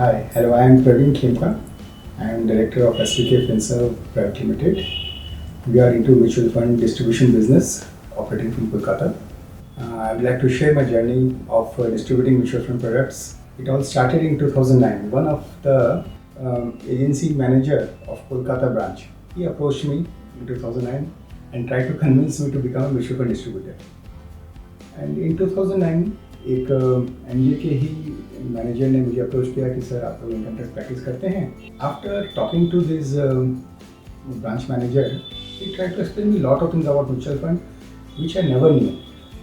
Hi, hello, I am Praveen Khemka. I am Director of SPK Finserv Private Limited. We are into mutual fund distribution business operating from Kolkata. I would like to share my journey of distributing mutual fund products. It all started in 2009. One of the agency manager of Kolkata branch, he approached me in 2009 and tried to convince me to become a mutual fund distributor. And in 2009 एक एनजीए के ही manager ने मुझे approach किया कि sir आप लोग income tax practice करते हैं. After talking to this branch manager he try to explain me lot of things about mutual fund which I never knew.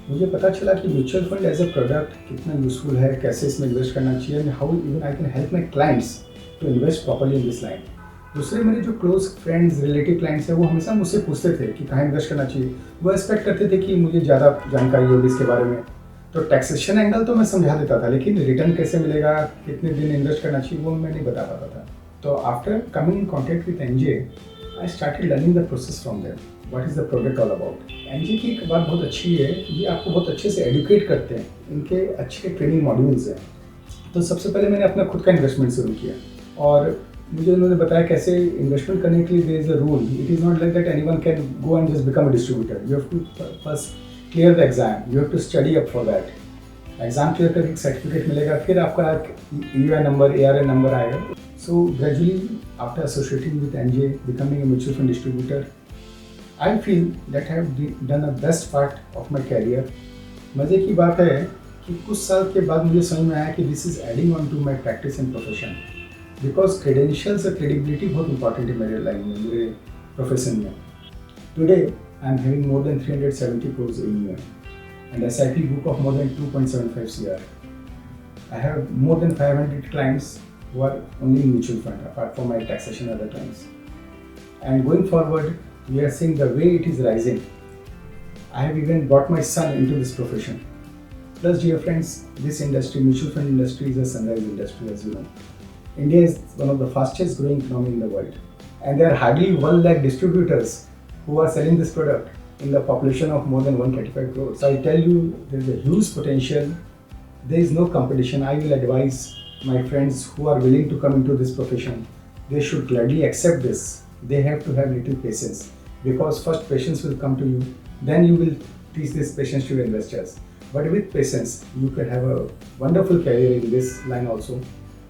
मुझे पता चला कि mutual fund as a product कितना यूजफुल है, कैसे इसमें इन्वेस्ट करना चाहिए and how even I can help my clients to invest properly in this line. दूसरे मेरे जो क्लोज फ्रेंड्स रिलेटिव क्लाइंट्स हैं वो हमेशा मुझसे पूछते थे कि कहाँ इन्वेस्ट करना चाहिए. वो एक्सपेक्ट करते थे कि मुझे ज़्यादा जानकारी होगी इसके बारे में. तो टैक्सेशन एंगल तो मैं समझा देता था, लेकिन रिटर्न कैसे मिलेगा, कितने दिन इन्वेस्ट करना चाहिए, वो मैं नहीं बता पाता था. तो after coming in contact with NJ I started learning the process from them. What is the product all about. NJ की एक बात बहुत अच्छी है, ये आपको बहुत अच्छे से एडुकेट करते हैं. इनके अच्छे ट्रेनिंग मॉड्यूल्स हैं. तो सबसे पहले मैंने अपना खुद का इन्वेस्टमेंट शुरू किया और मुझे उन्होंने बताया कैसे इन्वेस्टमेंट करने के लिए there is a rule. It is not like that anyone can go and just become a distributor. You have to first clear the exam, you have to study up for that. Exam clear करके एक certificate मिलेगा, फिर आपका UI number, ARN number आएगा. So gradually after associating with NJ, becoming a mutual fund distributor, I feel that I have done a best part of my career. मज़े की बात है कि कुछ साल के बाद मुझे समझ में आया कि this is adding on to my practice and profession. Because credentials और क्रेडिबिलिटी बहुत इंपॉर्टेंट है मेरे लाइन में, मेरे प्रोफेशन में. Today I am having more than 370 crores AUM and SIP book of more than 2.75 CR. I have more than 500 clients who are only in mutual fund apart from my taxation and other clients. And going forward, we are seeing the way it is rising. I have even brought my son into this profession. Plus, dear friends, this industry, mutual fund industry, is a sunrise industry, as you know. India is one of the fastest growing economy in the world, and there are hardly 1 lakh distributors who are selling this product in the population of more than 135 crores. So I tell you, there is a huge potential. There is no competition. I will advise my friends who are willing to come into this profession, they should gladly accept this. They have to have little patience, because first patience will come to you, then you will teach this patience to your investors. But with patience, you can have a wonderful career in this line also.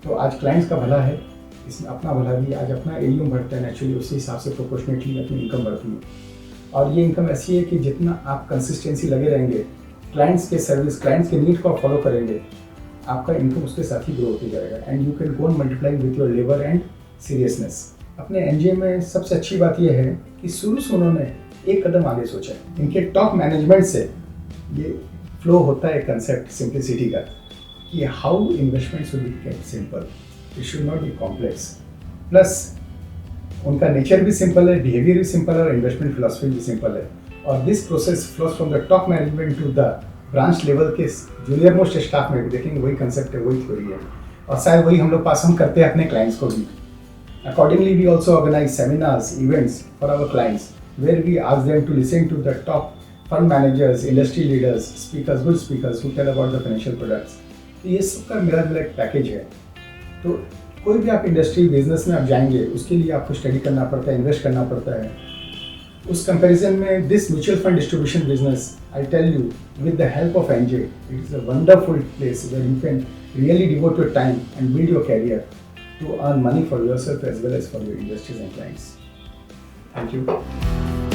तो आज clients का भला है, इसमें अपना भला भी. आज अपना AUM बढ़ता है नेचुरली, उसी हिसाब से प्रोपोर्शनेटली अपनी इनकम बढ़ती है. और ये इनकम ऐसी है कि जितना आप कंसिस्टेंसी लगे रहेंगे, क्लाइंट्स के सर्विस, क्लाइंट्स के नीड को आप फॉलो करेंगे, आपका इनकम उसके साथ ही ग्रो होती जाएगा. And you can go on multiplying with your labour and seriousness. अपने एनजीए में सबसे अच्छी बात यह है कि शुरू से उन्होंने एक कदम आगे सोचा है. इनके टॉप मैनेजमेंट से ये फ्लो होता है कंसेप्ट सिंप्लिसिटी का, कि how investment should be kept simple, it should not be complex. Plus उनका नेचर भी सिंपल है, बिहेवियर भी सिंपल है और इन्वेस्टमेंट फिलॉसफी भी सिंपल है. और this process flows from the top management to the branch level के जूनियर मोस्ट स्टाफ में भी देखेंगे वही कंसेप्ट है, वही थ्योरी है, और शायद वही हम लोग पास ऑन करते हैं अपने क्लाइंट्स को भी. Accordingly we also organise seminars, events for our clients where we ask them to listen to the top fund managers, industry leaders, speakers, good speakers who tell about the financial products. तो ये सबका मिला जुला एक package है. तो कोई भी आप इंडस्ट्री बिजनेस में आप जाएंगे, उसके लिए आपको स्टडी करना पड़ता है, इन्वेस्ट करना पड़ता है. उस कंपैरिजन में this mutual fund distribution business, I tell you, with the help of NJ, it is a wonderful place where you can really devote your time and build your career to earn money for yourself as well as for your investors and clients. Thank you.